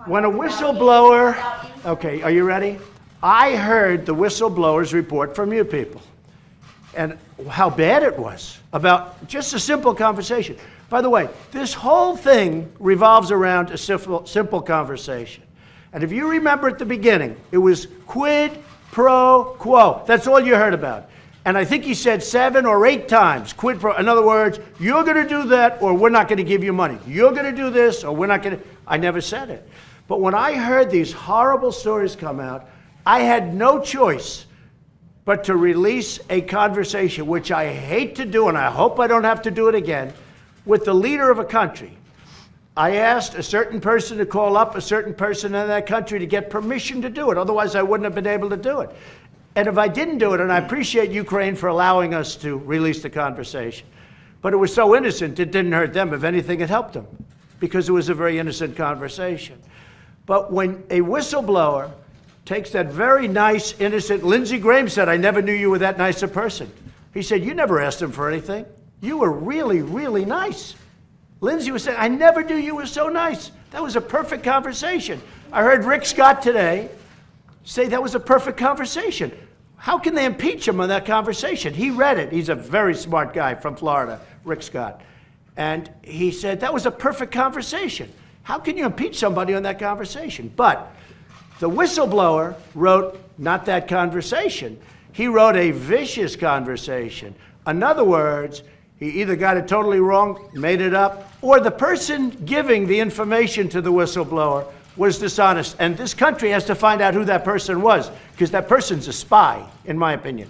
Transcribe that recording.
When a whistleblower, okay, are you ready? I heard the whistleblower's report from you people and how bad it was about just a simple conversation. By the way, this whole thing revolves around a simple conversation. And if you remember at the beginning, it was quid pro quo. That's all you heard about. And I think he said 7 or 8 times, quid pro. In other words, you're going to do that or we're not going to give you money. You're going to do this or we're not going to. I never said it. But when I heard these horrible stories come out, I had no choice but to release a conversation, which I hate to do, and I hope I don't have to do it again, with the leader of a country. I asked a certain person to call up a certain person in that country to get permission to do it. Otherwise, I wouldn't have been able to do it. And if I didn't do it, and I appreciate Ukraine for allowing us to release the conversation, but it was so innocent, it didn't hurt them. If anything, it helped them, because it was a very innocent conversation. But when a whistleblower takes that very nice, innocent, Lindsey Graham said, I never knew you were that nice a person. He said, you never asked him for anything. You were really, really nice. Lindsey was saying, I never knew you were so nice. That was a perfect conversation. I heard Rick Scott today say that was a perfect conversation. How can they impeach him on that conversation? He read it. He's a very smart guy from Florida, Rick Scott. And he said, that was a perfect conversation. How can you impeach somebody on that conversation? But the whistleblower wrote not that conversation. He wrote a vicious conversation. In other words, he either got it totally wrong, made it up, or the person giving the information to the whistleblower was dishonest. And this country has to find out who that person was, because that person's a spy, in my opinion.